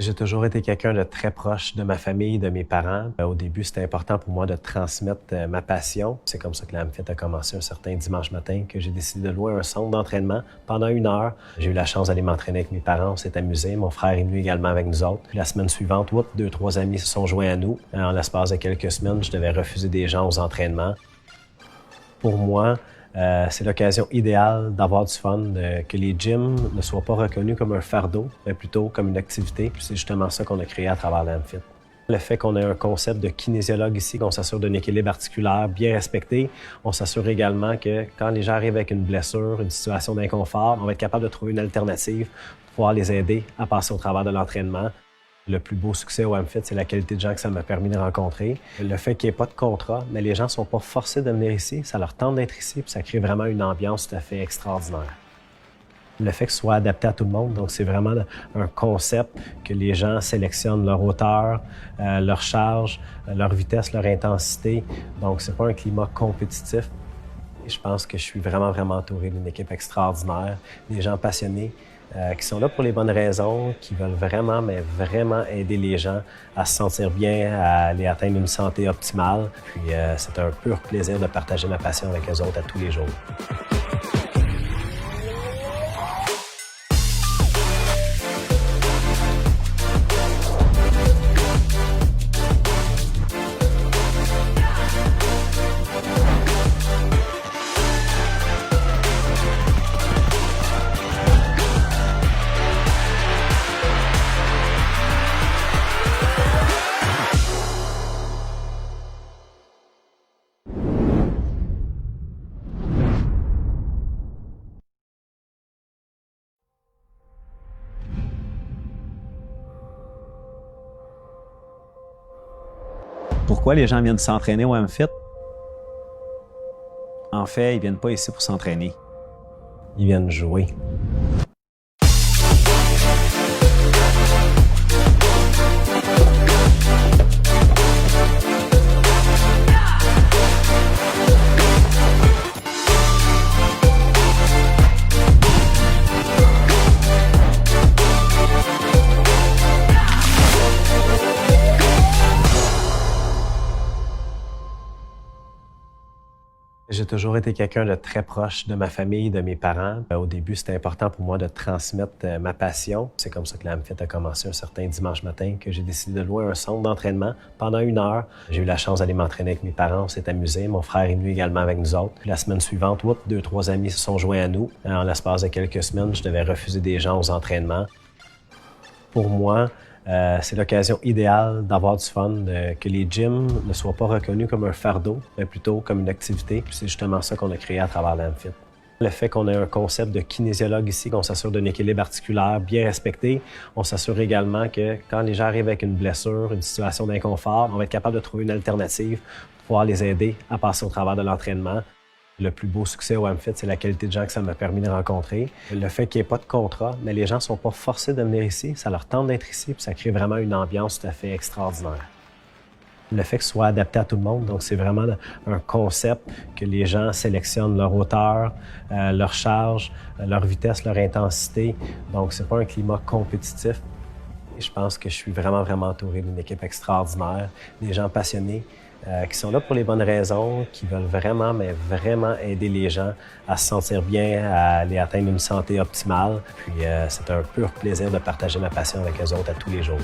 J'ai toujours été quelqu'un de très proche de ma famille, de mes parents. Au début, c'était important pour moi de transmettre ma passion. C'est comme ça que l'AMFIT a commencé un certain dimanche matin, que j'ai décidé de louer un centre d'entraînement pendant 1 heure. J'ai eu la chance d'aller m'entraîner avec mes parents, on s'est amusé. Mon frère est venu également avec nous autres. Puis la semaine suivante, 2, 3 amis se sont joints à nous. En l'espace de quelques semaines, je devais refuser des gens aux entraînements. Pour moi, c'est l'occasion idéale d'avoir du fun, que les gyms ne soient pas reconnus comme un fardeau, mais plutôt comme une activité. Puis c'est justement ça qu'on a créé à travers l'AMFIT. Le fait qu'on ait un concept de kinésiologue ici, qu'on s'assure d'un équilibre articulaire bien respecté, on s'assure également que quand les gens arrivent avec une blessure, une situation d'inconfort, on va être capable de trouver une alternative pour pouvoir les aider à passer au travers de l'entraînement. Le plus beau succès au AMFIT, c'est la qualité de gens que ça m'a permis de rencontrer. Le fait qu'il n'y ait pas de contrat, mais les gens ne sont pas forcés de venir ici, ça leur tente d'être ici, puis ça crée vraiment une ambiance tout à fait extraordinaire. Le fait que ce soit adapté à tout le monde, donc c'est vraiment un concept que les gens sélectionnent leur hauteur, leur charge, leur vitesse, leur intensité. Donc c'est pas un climat compétitif. Et je pense que je suis vraiment entouré d'une équipe extraordinaire, des gens passionnés, qui sont là pour les bonnes raisons, qui veulent vraiment, mais vraiment aider les gens à se sentir bien, à aller atteindre une santé optimale. Puis c'est un pur plaisir de partager ma passion avec eux autres à tous les jours. Pourquoi les gens viennent s'entraîner au AMFIT? En fait, ils viennent pas ici pour s'entraîner. Ils viennent jouer. J'ai toujours été quelqu'un de très proche de ma famille, de mes parents. Au début, c'était important pour moi de transmettre ma passion. C'est comme ça que l'AMFIT a commencé un certain dimanche matin, que j'ai décidé de louer un centre d'entraînement pendant 1 heure. J'ai eu la chance d'aller m'entraîner avec mes parents, on s'est amusé. Mon frère est venu également avec nous autres. Puis la semaine suivante, 2, 3 amis se sont joints à nous. En l'espace de quelques semaines, je devais refuser des gens aux entraînements. Pour moi, c'est l'occasion idéale d'avoir du fun, que les gyms ne soient pas reconnus comme un fardeau, mais plutôt comme une activité. Puis c'est justement ça qu'on a créé à travers l'AMFIT. Le fait qu'on ait un concept de kinésiologue ici, qu'on s'assure d'un équilibre articulaire bien respecté, on s'assure également que quand les gens arrivent avec une blessure, une situation d'inconfort, on va être capable de trouver une alternative pour pouvoir les aider à passer au travers de l'entraînement. Le plus beau succès au AMFIT, c'est la qualité de gens que ça m'a permis de rencontrer. Le fait qu'il n'y ait pas de contrat, mais les gens ne sont pas forcés de venir ici, ça leur tente d'être ici, puis ça crée vraiment une ambiance tout à fait extraordinaire. Le fait que ce soit adapté à tout le monde, donc c'est vraiment un concept que les gens sélectionnent leur hauteur, leur charge, leur vitesse, leur intensité. Donc c'est pas un climat compétitif. Et je pense que je suis vraiment entouré d'une équipe extraordinaire, des gens passionnés, qui sont là pour les bonnes raisons, qui veulent vraiment, mais vraiment aider les gens à se sentir bien, à aller atteindre une santé optimale. Puis c'est un pur plaisir de partager ma passion avec eux autres à tous les jours.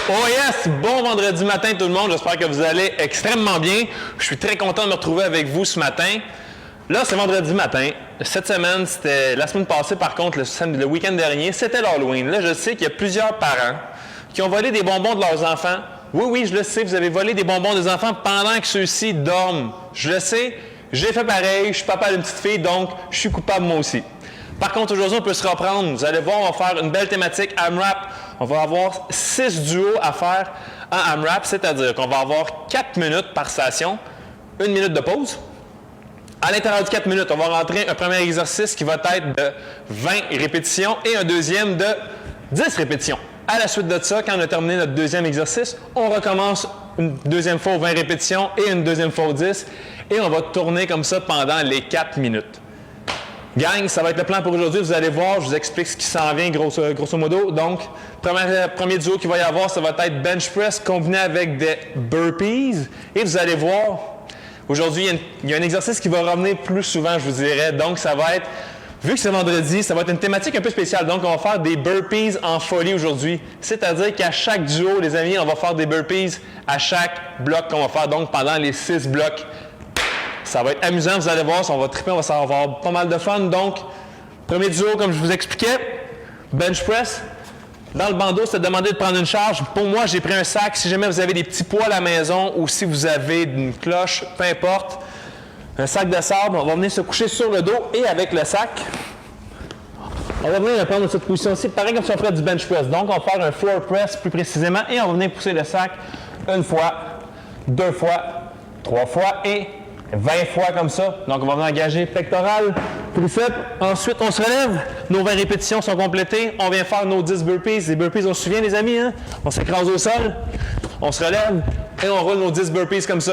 Oh yes! Bon vendredi matin tout le monde, j'espère que vous allez extrêmement bien. Je suis très content de me retrouver avec vous ce matin. Là, c'est vendredi matin. Cette semaine, c'était la semaine passée, par contre, le week-end dernier, c'était l'Halloween. Là, je sais qu'il y a plusieurs parents qui ont volé des bonbons de leurs enfants. Oui, je le sais, vous avez volé des bonbons des enfants pendant que ceux-ci dorment. Je le sais. J'ai fait pareil, je suis papa d'une petite fille, donc je suis coupable moi aussi. Par contre, aujourd'hui, on peut se reprendre. Vous allez voir, on va faire une belle thématique AMRAP. On va avoir 6 duos à faire en AMRAP, c'est-à-dire qu'on va avoir 4 minutes par station, 1 minute de pause. À l'intérieur de 4 minutes, on va rentrer un premier exercice qui va être de 20 répétitions et un deuxième de 10 répétitions. À la suite de ça, quand on a terminé notre deuxième exercice, on recommence une deuxième fois aux 20 répétitions et une deuxième fois aux 10 et on va tourner comme ça pendant les 4 minutes. Gang, ça va être le plan pour aujourd'hui. Vous allez voir, je vous explique ce qui s'en vient grosso modo. Donc, premier duo qu'il va y avoir, ça va être bench press combiné avec des burpees. Et vous allez voir, aujourd'hui, il y a un exercice qui va revenir plus souvent, je vous dirais. Donc, ça va être, vu que c'est vendredi, ça va être une thématique un peu spéciale. Donc, on va faire des burpees en folie aujourd'hui. C'est-à-dire qu'à chaque duo, les amis, on va faire des burpees à chaque bloc qu'on va faire. Donc, pendant les 6 blocs. Ça va être amusant, vous allez voir, on va triper, on va avoir pas mal de fun. Donc, premier duo, comme je vous expliquais, bench press. Dans le bandeau, c'est demandé de prendre une charge. Pour moi, j'ai pris un sac. Si jamais vous avez des petits poids à la maison ou si vous avez une cloche, peu importe, un sac de sable, on va venir se coucher sur le dos et avec le sac, on va venir prendre cette position-ci, pareil comme si on ferait du bench press. Donc, on va faire un floor press plus précisément et on va venir pousser le sac 1 fois, 2 fois, 3 fois et 20 fois comme ça. Donc, on va venir engager pectoral, triceps. Ensuite, on se relève. Nos 20 répétitions sont complétées. On vient faire nos 10 burpees. Les burpees, on se souvient, les amis, hein? On s'écrase au sol. On se relève et on roule nos 10 burpees comme ça.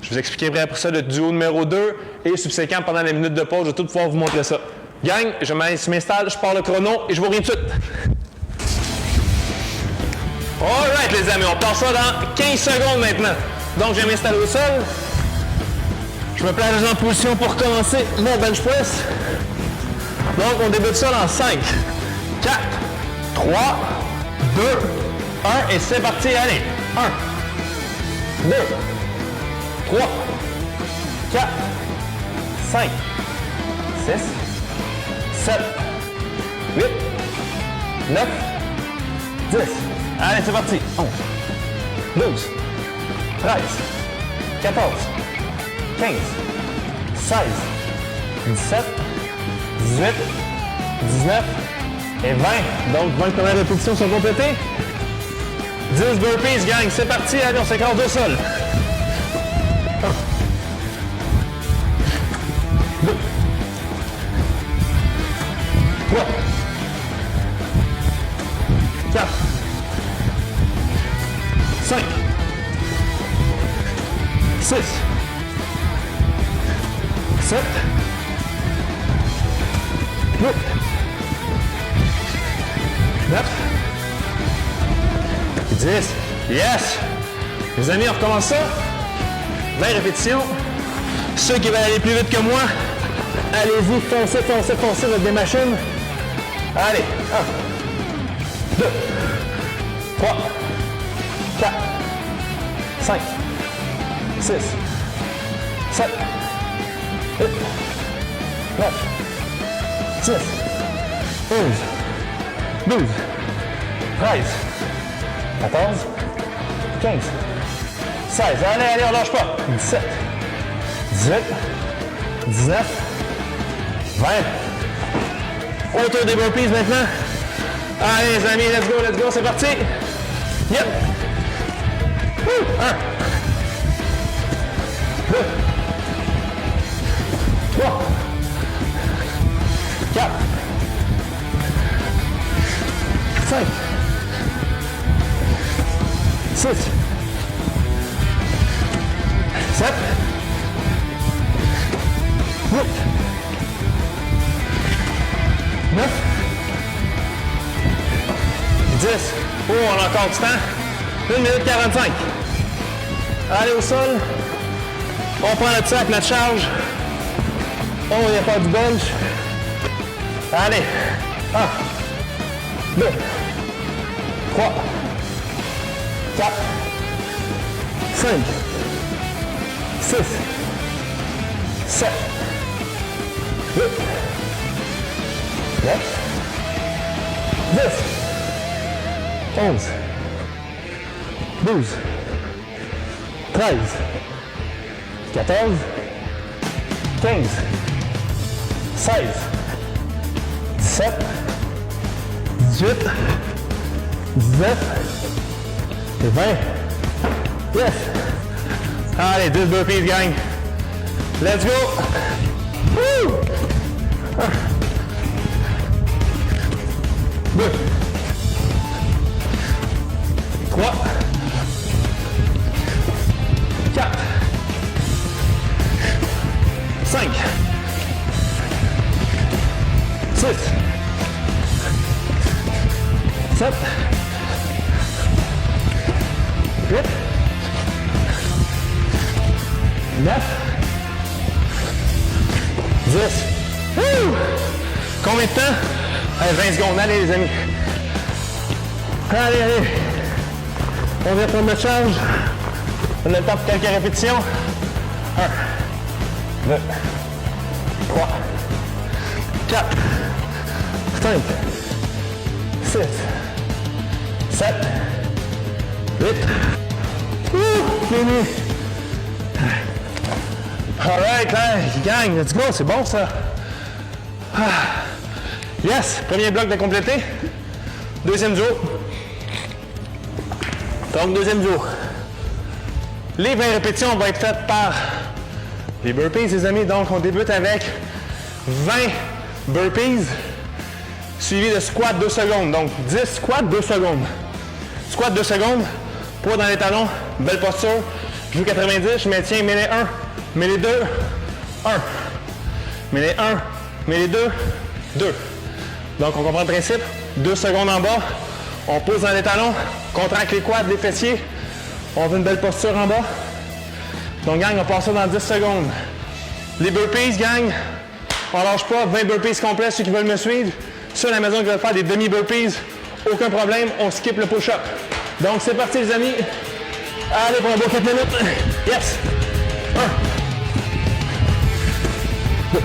Je vous expliquerai après ça le duo numéro 2 et subséquent pendant les minutes de pause. Je vais tout pouvoir vous montrer ça. Gang, je m'installe, je pars le chrono et je vous reviens tout de suite. Alright, les amis, on part ça dans 15 secondes maintenant. Donc, je vais m'installer au sol. Je me place en position pour commencer mon bench press. Donc, on débute ça dans 5, 4, 3, 2, 1 et c'est parti. Allez, 1, 2, 3, 4, 5, 6, 7, 8, 9, 10. Allez, c'est parti. 11, 12, 13, 14, 15, 16, 17, 18, 19 et 20. Donc, 20 premières répétitions sont complétées. 10 burpees, gang. C'est parti. Allez, on s'écrase au sol. 1, 2, 3, 4, 5, 6, 7, 8, 9, 10. Yes! Les amis, on recommence ça. 20 répétitions. Ceux qui veulent aller plus vite que moi, allez-y, foncez, foncez, foncez votre des machines. Allez, 1, 2, 3, 4, 5, 6, 7, 8, 9, 10, 11, 12, 13, 14, 15, 16. Allez, allez, on lâche pas. 17, 18, 19, 20. Autour des burpees maintenant. Allez, les amis, let's go, c'est parti. Yep. 1, 2, 3, 4, 5, 6, 7, 8, 9, 10. Oh, on a encore du temps. 1 minute 45. Allez au sol. On prend notre sac, notre charge. On vient faire du bench. Allez. 1, 2, 3, 4, 5, 6, 7, 8, 9, 10, 11, 12, 13, 14, 15, 16, 17, 18, 19 et 20. Yes! Allez, 10 burpees, gang. Let's go! Woo! 2, 3, 4, 5, 6, 7, 8, 9, 10. Woo! Combien de temps? Allez, 20 secondes. Allez, les amis. Allez, allez. On vient prendre notre charge. On a le temps pour quelques répétitions. 1, 2, 3, 4, 5, 6, 7, 8. Fini. Alright, gang, let's go, c'est bon ça. Yes, premier bloc de compléter. Deuxième jour. Donc, deuxième jour. Les 20 répétitions vont être faites par les burpees, les amis. Donc, on débute avec 20 burpees suivi de squat 2 secondes. Donc, 10 squats, 2 secondes. Squat 2 secondes, poids dans les talons, belle posture. Je joue 90, je maintiens, mets les 1, mets les 2, 1. Mets les 1, mets les 2, 2. Donc, on comprend le principe. 2 secondes en bas, on pousse dans les talons, contracte les quads, les fessiers. On veut une belle posture en bas. Donc, gang, on passe ça dans 10 secondes. Les burpees, gang, on lâche pas. 20 burpees complets, ceux qui veulent me suivre. Ceux à la maison qui veulent faire des demi-burpees, aucun problème, on skip le push-up. Donc, c'est parti, les amis. Allez, pour un beau 4 minutes. Yes! 1, 2,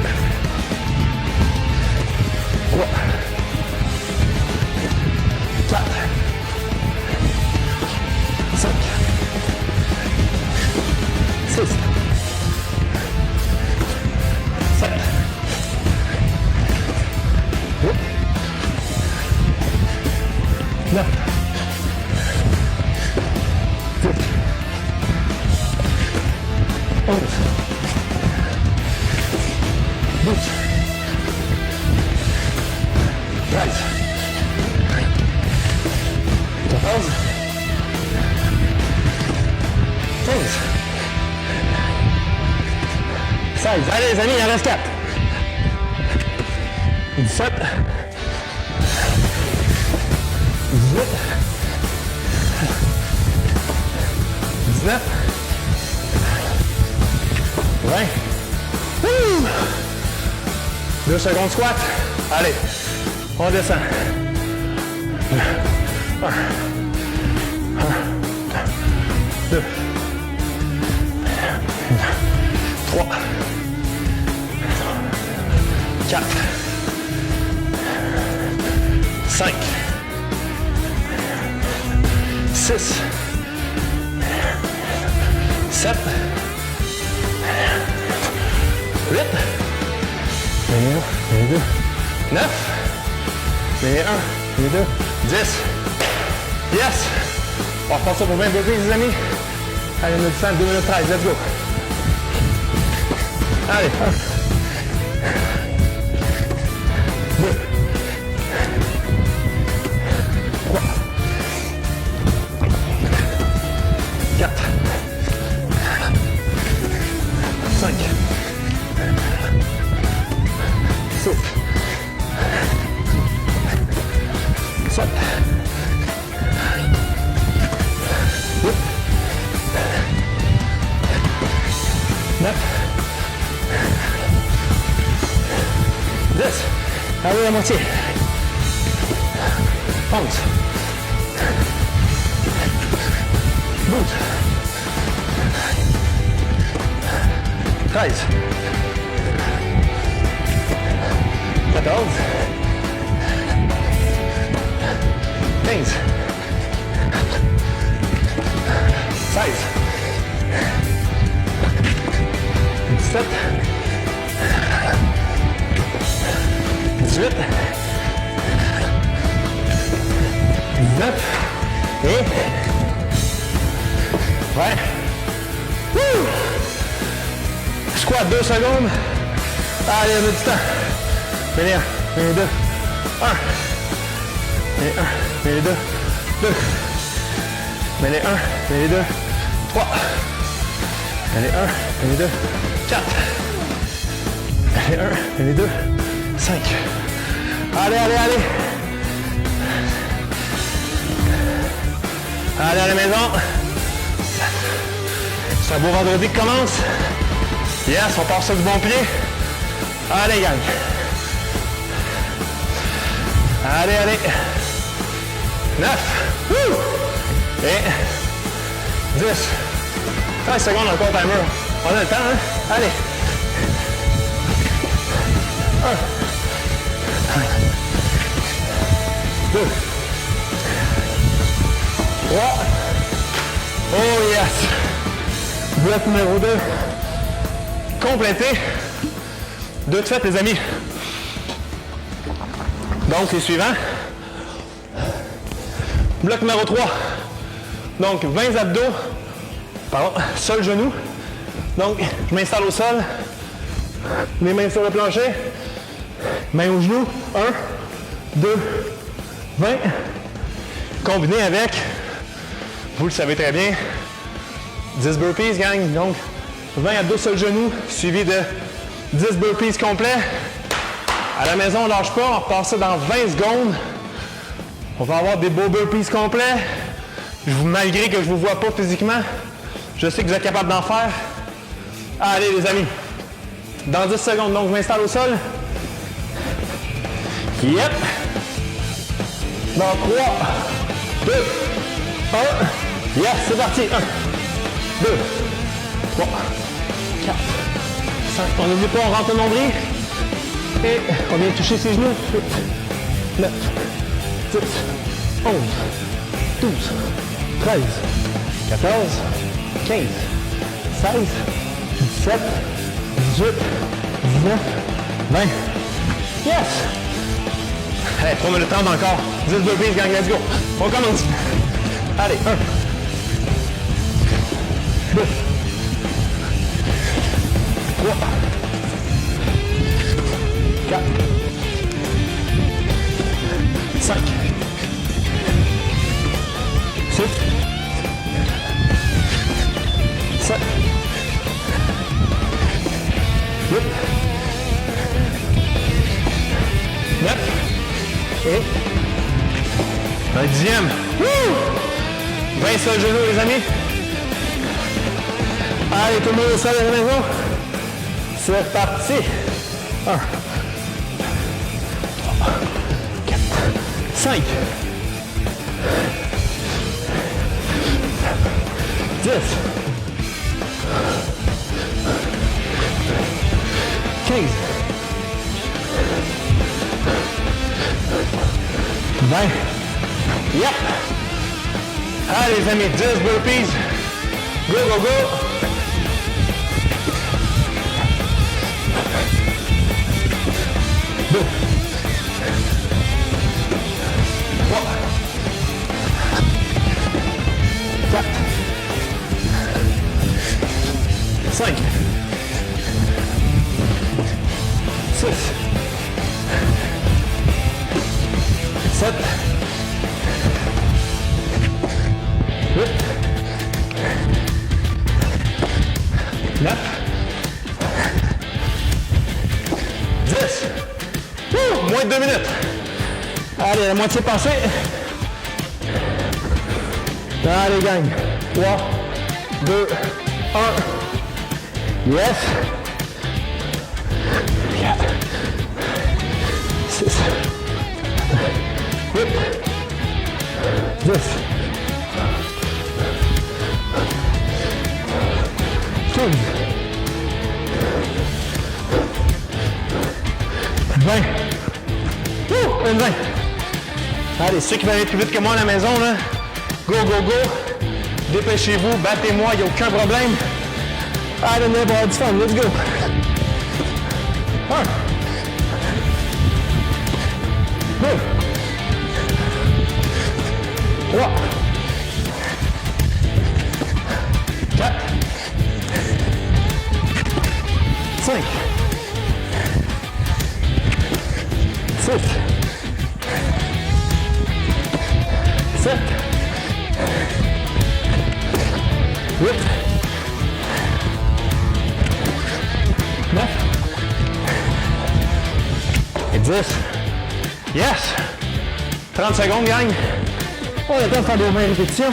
3, 4, 5, 6, 7, 8, 9, 10, 11, 12, 13, 14, 15, 16. Allez les amis, il en reste 4. 17, 18, 19, 20. Wouh! 2 secondes squat. Allez, on descend. 1, 2, 3, 4, 5, 6, 7, 8, 21, 22, 9, 21, 22, 10. Yes! On va faire ça pour 20 burpees, les amis. Allez, on a du temps, 2 minutes 13, let's go. Allez, 1, 2, 3, 4, 5, 6, 7, 8, 9, 10. Allez, la moitié. 11, 12, 13, 14, 15, 16, 17, Ouais. Woo! Squat 2 secondes. Allez, on a du temps. Mets-les 1, mets-les 2. 1. Mets-les 1, mets-les 2. 2. Mets-les 1, mets-les 2. 3. Mets-les 1, mets-les 2. 4. Mets-les 1, mets-les 2. 5. Allez, allez, allez. Allez à la maison. C'est un beau vendredi qui commence. Yes, on part ça du bon pied. Allez, gang. Allez, allez. 9. Woo! Et 10. 13 secondes encore, timer. On a le temps, hein? Allez. 1. 2. 3. Oh yes! Bloc numéro 2. Complété. De fait, les amis. Donc, les suivants. Bloc numéro 3. Donc, 20 abdos. Pardon, seul genou. Donc, je m'installe au sol. Les mains sur le plancher. Mains au genou. 1, 2, 20. Combiné avec, vous le savez très bien, 10 burpees, gang. Donc, 20 abdos sur le genou, suivi de 10 burpees complets. À la maison, on ne lâche pas, on repart ça dans 20 secondes. On va avoir des beaux burpees complets. Malgré que je ne vous vois pas physiquement, je sais que vous êtes capable d'en faire. Allez, les amis. Dans 10 secondes, donc je m'installe au sol. Yep. Dans 3, 2, 1. Yes, c'est parti. 1, 2, 3, 4, 5. On n'oublie pas, on rentre le nombril. Et on vient toucher ses genoux. 8, 9, 10, 11, 12, 13, 14, 15, 16, 17, 18, 19, 20. Yes! Allez, 3 minutes 30 encore. 10 burpees, gang, let's go. On commence. Allez, 1, 2, 3, 4, 5, 6, 7, 8, 9, et un dixième. Woo! 20 sur le genou, les amis. Allez, tout le monde au sol à la maison. C'est parti. 1, 3, 4, 5, 10, 15, 20. Yep. Allez, les amis, 10 burpees. Go, go, go. 2, 3, 4, 5, 6, 7, 8, 9, 10. Moins de 2 minutes. Allez, la moitié passée. Allez, gang. 3, 2, 1. Yes. 4, 6, 8, 10. 15, 20. Une 20. Allez, ceux qui veulent aller plus vite que moi à la maison, là, go, go, go. Dépêchez-vous, battez-moi, il n'y a aucun problème. Allez, on va avoir du fun, let's go. 1, 2, 3, 4, 8, 9 et 10. Yes! 30 secondes, gang. On a le temps de faire des 20 répétitions.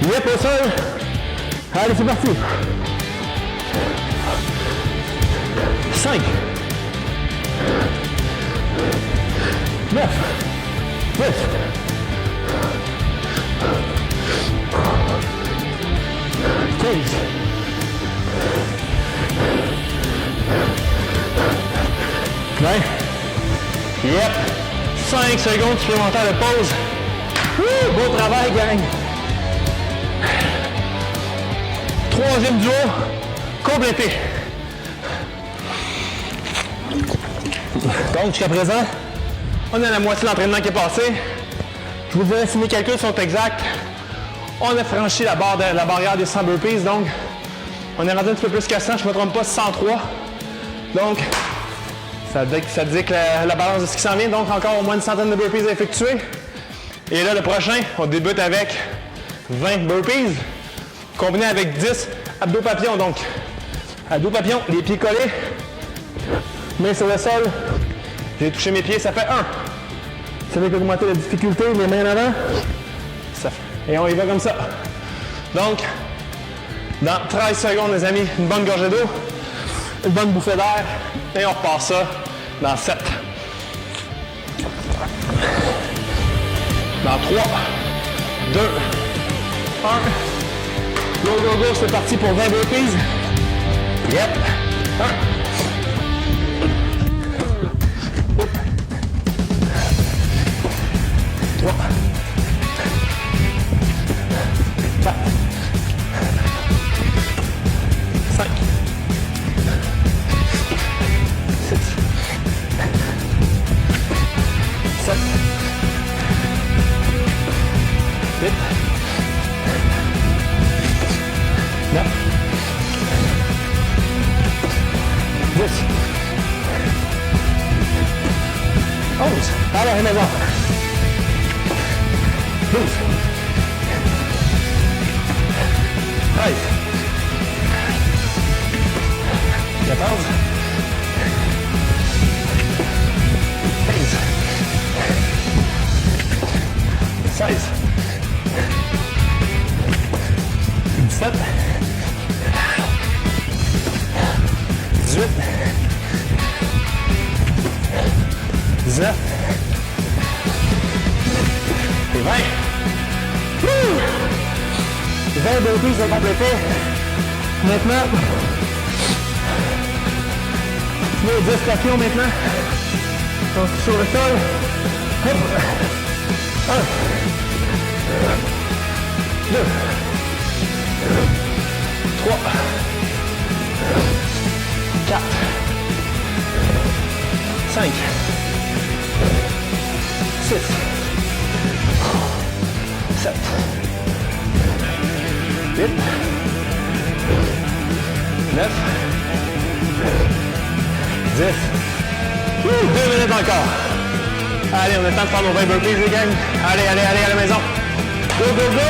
8 au sol. Allez, c'est parti. 5, 9, 10, 15, 20. Yep. 5 secondes supplémentaires de pause. Wouh, beau travail, gang. Troisième duo complété. Donc, jusqu'à présent, on a la moitié de l'entraînement qui est passé. Je vous dirais si mes calculs sont exacts. On a franchi la barrière des 100 burpees, donc on est rendu un petit peu plus qu'à 100, je ne me trompe pas, 103. Donc, ça dit que la balance de ce qui s'en vient, donc encore au moins une centaine de burpees à effectuer. Et là, le prochain, on débute avec 20 burpees, combiné avec 10 abdos papillons. Donc, abdos papillons, les pieds collés, mains sur le sol. J'ai touché mes pieds, ça fait 1. Ça fait augmenter la difficulté, les mains en avant. Et on y va comme ça. Donc, dans 13 secondes, les amis, une bonne gorgée d'eau, une bonne bouffée d'air, et on repart ça dans 7. Dans 3, 2, 1. Go, go, go, c'est parti pour 20 burpees. Yep. 1. 3, 4, 5, 6, 7, 8, 9, 10, 11. Allez, à la maison. 12, 13, 14, 15, 16, 17, 18, 19 et 20. 20 burpees sont complétés. Maintenant, je mets 10 papillons maintenant. Donc sur le sol. Hop. 1, 2, 3, 4, 5, 6, 7, 8, 9, 10. 2 minutes encore. Allez, on a le temps de faire nos 20 burpees, les gang. Allez, allez, allez à la maison. Go, go, go.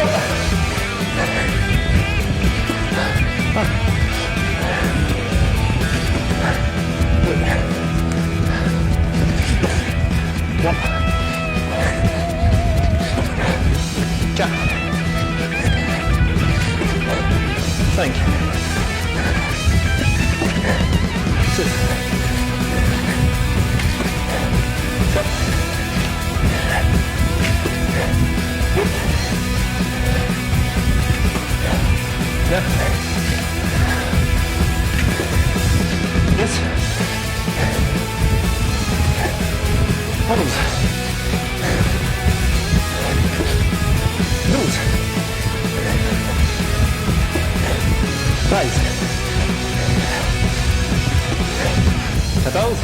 3, 4, 5, 6, 7, 8, 9, 10, 11, 12, 13, 14,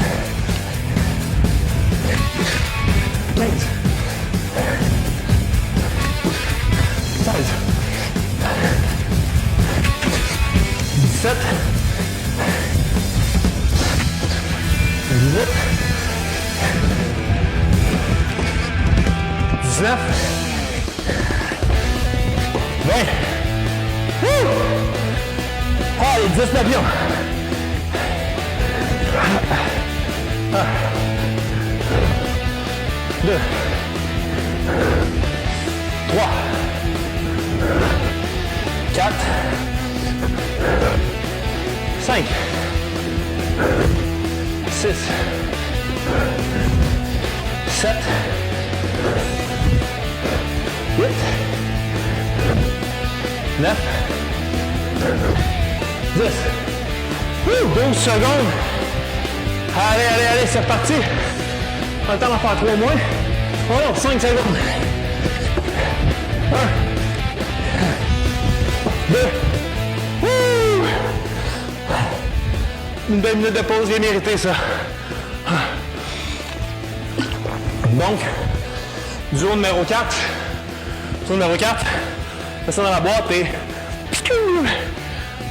15, 16, 17, 18, 19, 20. Woo! 10 papillons. 1, 2, 3, 4, 5, 6, 7, 8, 9, 10. 12 secondes. Allez, allez, allez, c'est reparti. On a le temps d'en faire 3 moins. Oh non, 5 secondes. 1, 2. Une belle minute de pause, bien mérité ça. Donc, duo numéro 4. Duo numéro 4. Mets ça dans la boîte et...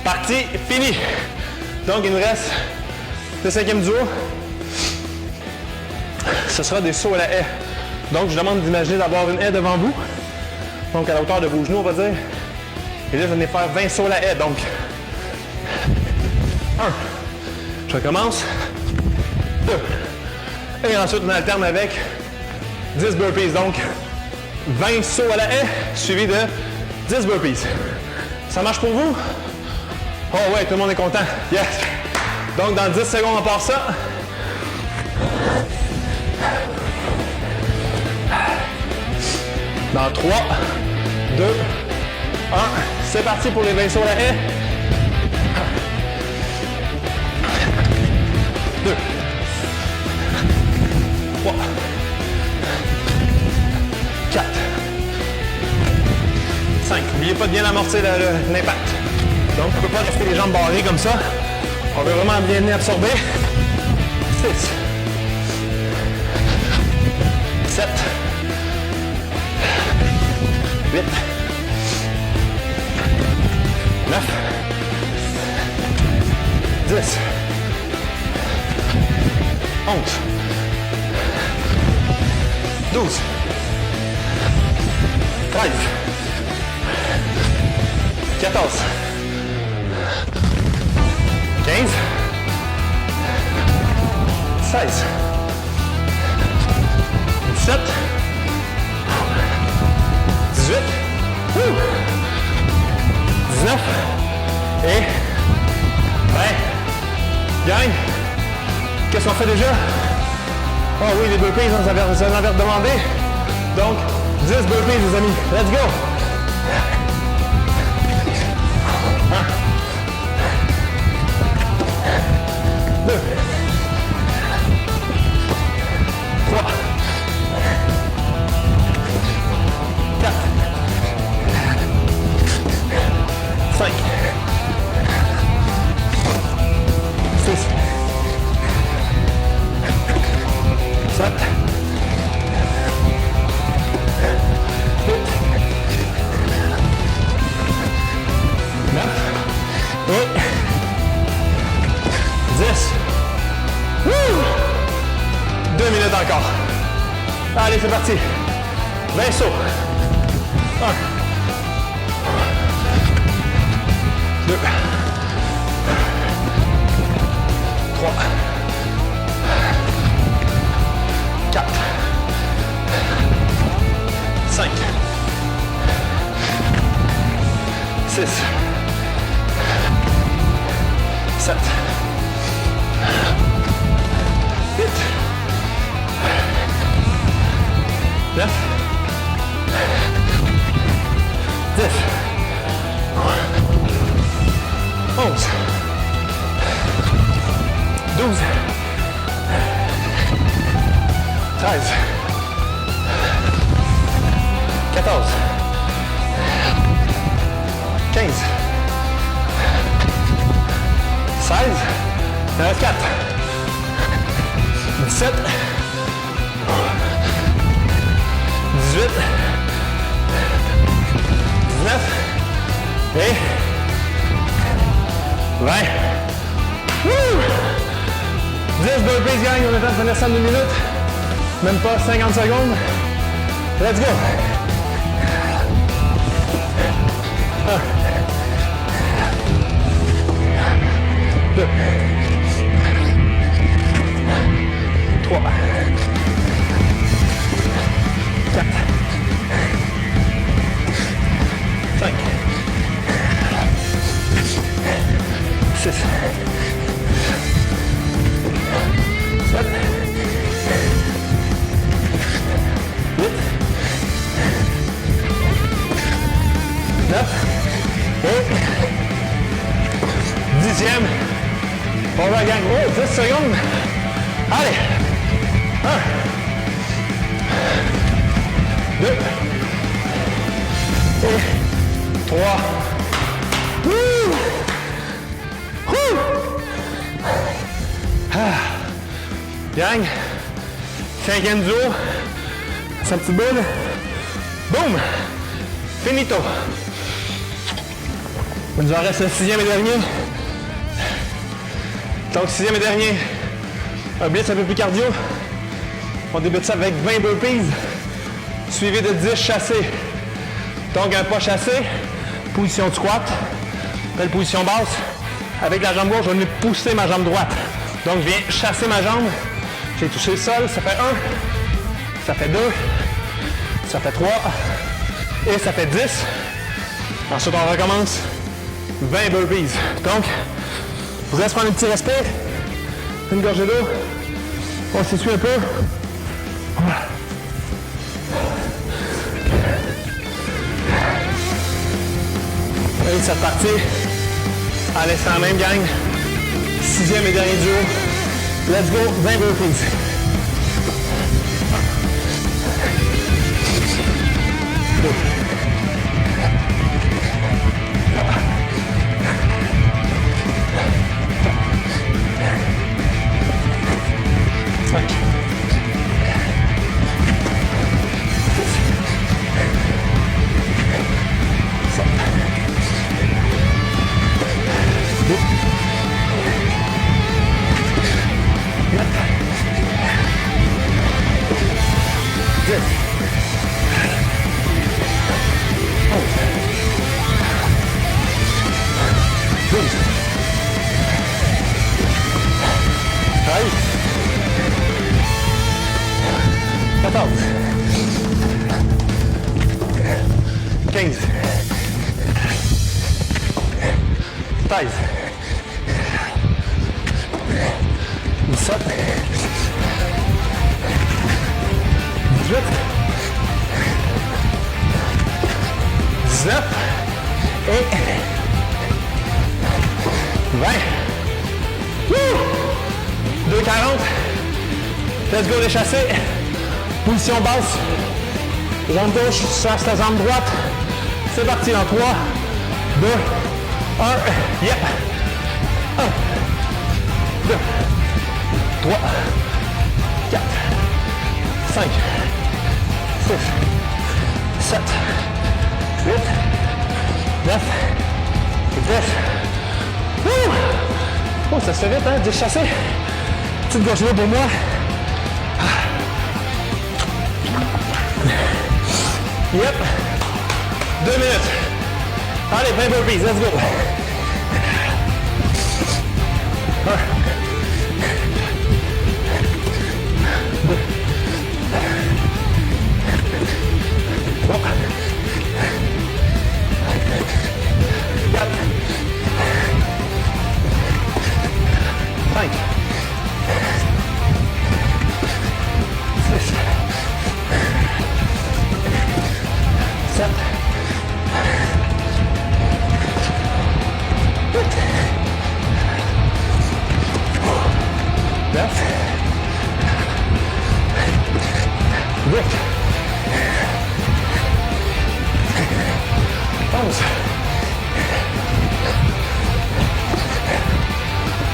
Parti, fini. Donc, il nous reste le 5e duo. Ce sera des sauts à la haie. Donc, je demande d'imaginer d'avoir une haie devant vous. Donc, à la hauteur de vos genoux, on va dire. Et là, je vais faire 20 sauts à la haie. Donc, 1. Je recommence. 2. Et ensuite, on alterne avec 10 burpees. Donc, 20 sauts à la haie, suivi de 10 burpees. Ça marche pour vous? Oh ouais, tout le monde est content. Yes! Donc, dans 10 secondes, on part ça. Dans 3, 2, 1. C'est parti pour les 20 sauts à la haie. 2, 3, 4, 5. N'oubliez pas de bien amortir l'impact. Donc, on ne peut pas rester les jambes barrées comme ça. On veut vraiment bien les absorber. 6, 7, 8, 9, 10, 11, 12, 13, 14, 15, 16, 17, 18, 19 et 20. Gang, qu'est-ce qu'on fait déjà? Oh oui, les burpees, ça en avait demandé. Donc, 10 burpees, les amis. Let's go! 1, 2, 3, 4, 5, 6, 7, 8, 9 et 10. 2 minutes encore. Allez, c'est parti. 20 sauts. 1, 2, 3, 4, 5, 6, 7, 8, 9, 10, 11, 12, 13, 14, 15, 16, il en reste 4, 17, 18, 19 et 20. Woo! 10 burpees, gang, on est en train de finir ça en 2 minutes. Même pas 50 secondes. Let's go! 1, 6, 7, 8, 9, et 10e. On va gagner. Oh, 10 secondes. Allez. 1, 2, et 3. Gang, 5e duo, sa petite boule, boum, finito. Il nous en reste le 6e et dernier. Donc 6e et dernier, un blitz un peu plus cardio. On débute ça avec 20 burpees, suivi de 10 chassés. Donc un pas chassé, position de squat, belle position basse. Avec la jambe gauche, je vais venir pousser ma jambe droite. Donc je viens chasser ma jambe. J'ai touché le sol, ça fait 1, ça fait 2, ça fait 3 et ça fait 10. Ensuite, on recommence 20 burpees. Donc, je vous laisse prendre un petit respect, une gorgée d'eau, on s'essuie un peu. Et cette partie, allez, c'est la même gang. 6e et dernier duo. Let's go, 20 burpees. Let's go les chasser. Position basse. Jambe gauche, chasse ta jambe droite. C'est parti dans 3, 2, 1. Yep. 1, 2, 3, 4, 5, 6, 7, 8, 9, 10. Oh, ça se fait vite, hein, 10 chassés. Petite gorgée d'eau pour moi. Yep. 2 minutes. Allez, 20 burpees, let's go. 1, 2, 3, 4, 5, 6, 7, 8, 9, 10, 11,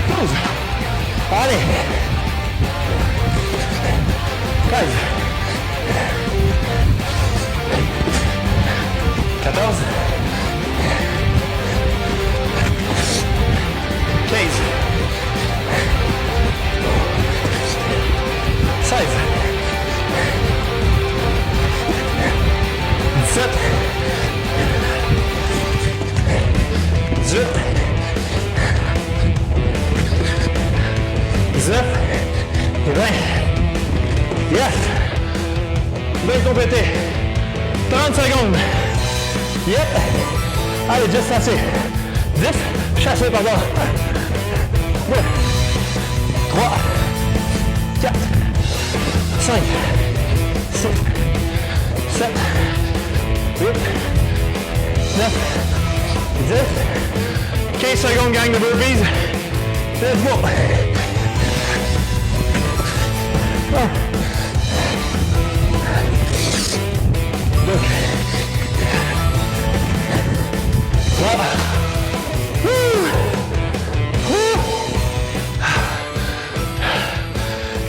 12. Allez. 13, 14, 15, 16, 17, 18, 19 et 20. Yes! Bien complété. 30 secondes. Yep. Allez, juste chassé. 10, chassé, pardon. 3, 4, 5, 6, 7, 8, 9, 10, 15 secondes, gang de burpees. Let's go. 1, 2, 3.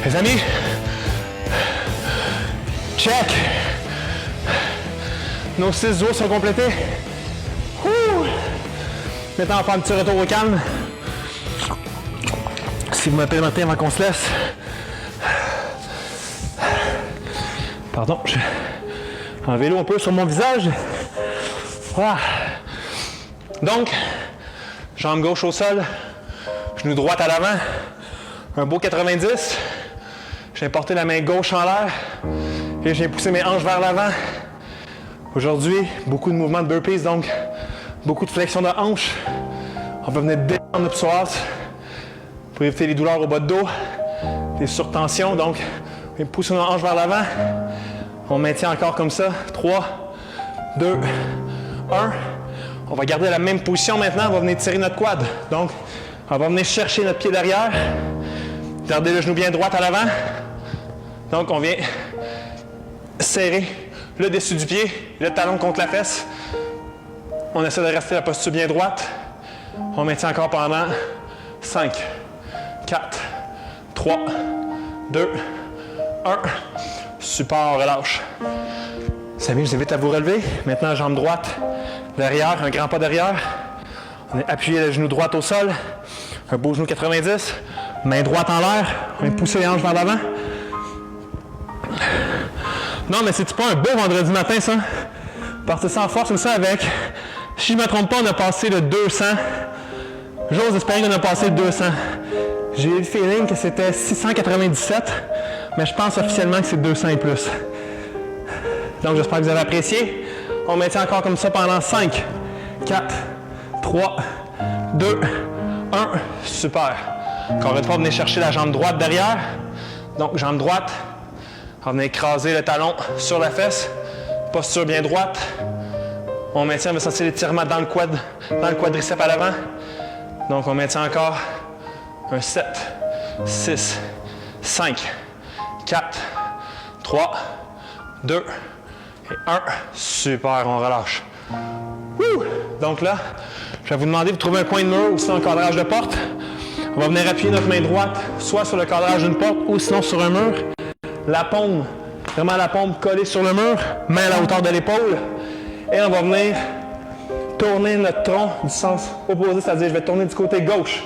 Les amis, check. Nos 6 os sont complétés. Maintenant, on va faire un petit retour au calme. Si vous me permettez avant qu'on se laisse. Pardon, je vais enlever l'eau un peu sur mon visage. Voilà. Donc, jambe gauche au sol, genou droite à l'avant, un beau 90. J'ai porté la main gauche en l'air et j'ai poussé mes hanches vers l'avant. Aujourd'hui, beaucoup de mouvements de burpees, donc beaucoup de flexion de hanches. On va venir détendre notre psoas pour éviter les douleurs au bas de dos, les surtensions. Donc, on va pousser nos hanches vers l'avant. On maintient encore comme ça. 3, 2, 1. On va garder la même position maintenant. On va venir tirer notre quad. Donc, on va venir chercher notre pied derrière. Gardez le genou bien droit à l'avant. Donc, on vient serrer le dessus du pied, le talon contre la fesse. On essaie de rester la posture bien droite. On maintient encore pendant 5, 4, 3, 2, 1. Super, on relâche. Samy, je vous invite à vous relever. Maintenant, jambe droite derrière, un grand pas derrière. On est appuyé le genou droit au sol. Un beau genou 90. Main droite en l'air. On vient pousser les hanches vers l'avant. Non, mais c'est pas un beau vendredi matin, ça? Partez ça en force comme ça avec. Si je ne me trompe pas, on a passé le 200. J'ose espérer qu'on a passé le 200. J'ai eu le feeling que c'était 697, mais je pense officiellement que c'est 200 et plus. Donc, j'espère que vous avez apprécié. On maintient encore comme ça pendant 5, 4, 3, 2, 1. Super. Encore une fois, venez chercher la jambe droite derrière. Donc, jambe droite. On va venir écraser le talon sur la fesse. Posture bien droite. On maintient, on va sentir l'étirement dans le quadriceps à l'avant. Donc, on maintient encore un 7, 6, 5, 4, 3, 2 et 1. Super, on relâche. Wouh! Donc là, je vais vous demander de trouver un coin de mur ou sinon un cadrage de porte. On va venir appuyer notre main droite, soit sur le cadrage d'une porte ou sinon sur un mur. La paume, vraiment la paume collée sur le mur, main à la hauteur de l'épaule. Et on va venir tourner notre tronc du sens opposé, c'est-à-dire je vais tourner du côté gauche.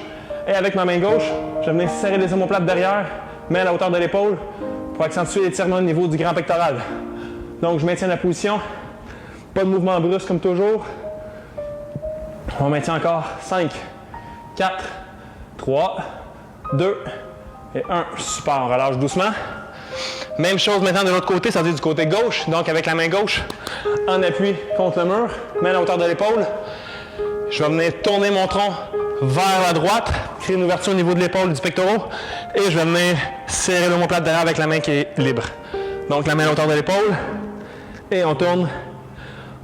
Et avec ma main gauche, je vais venir serrer les omoplates derrière, main à la hauteur de l'épaule, pour accentuer l'étirement au niveau du grand pectoral. Donc je maintiens la position, pas de mouvement brusque comme toujours. On maintient encore 5, 4, 3, 2 et 1. Super, on relâche doucement. Même chose maintenant de l'autre côté, c'est-à-dire du côté gauche. Donc avec la main gauche, en appui contre le mur, main à la hauteur de l'épaule. Je vais venir tourner mon tronc vers la droite, créer une ouverture au niveau de l'épaule du pectoral. Et je vais venir serrer l'omoplate derrière avec la main qui est libre. Donc la main à la hauteur de l'épaule. Et on tourne.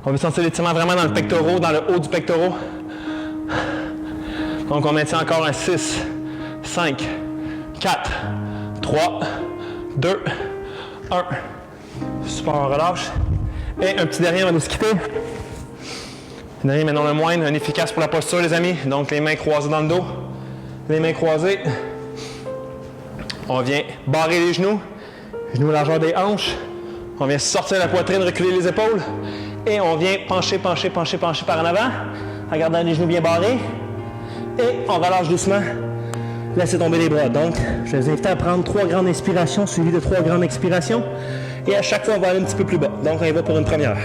On veut sentir l'étirement vraiment dans le pectoral, dans le haut du pectoral. Donc on maintient encore un 6, 5, 4, 3, 2, 1. Super, on relâche. Et un petit dernier avant de se quitter. Le dernier, mais non le moindre, un efficace pour la posture, les amis. Donc les mains croisées dans le dos. Les mains croisées. On vient barrer les genoux. Genoux à la largeur des hanches. On vient sortir la poitrine, reculer les épaules. Et on vient pencher par en avant, en gardant les genoux bien barrés. Et on relâche doucement. Laissez tomber les bras. Donc, je vais vous inviter à prendre 3 grandes inspirations suivies de 3 grandes expirations. Et à chaque fois, on va aller un petit peu plus bas. Donc, on y va pour une première.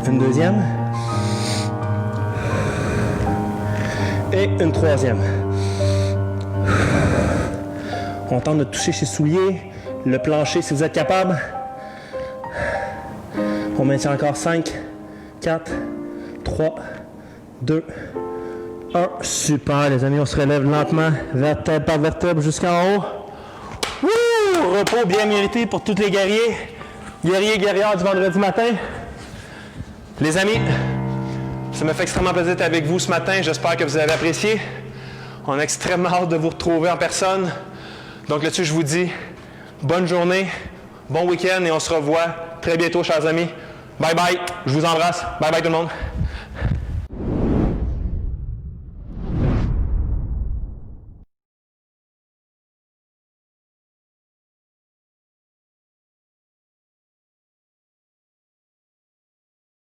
Une deuxième. Et une troisième. On tente de toucher ses souliers, le plancher si vous êtes capable. On maintient encore 5, 4, 3, 2, 1. Super, les amis. On se relève lentement, vertèbre par vertèbre jusqu'en haut. Wouh! Repos bien mérité pour tous les guerriers. Guerriers et guerrières du vendredi matin. Les amis, ça me fait extrêmement plaisir d'être avec vous ce matin. J'espère que vous avez apprécié. On a extrêmement hâte de vous retrouver en personne. Donc là-dessus, je vous dis bonne journée, bon week-end et on se revoit très bientôt, chers amis. Bye bye, je vous embrasse. Bye bye tout le monde.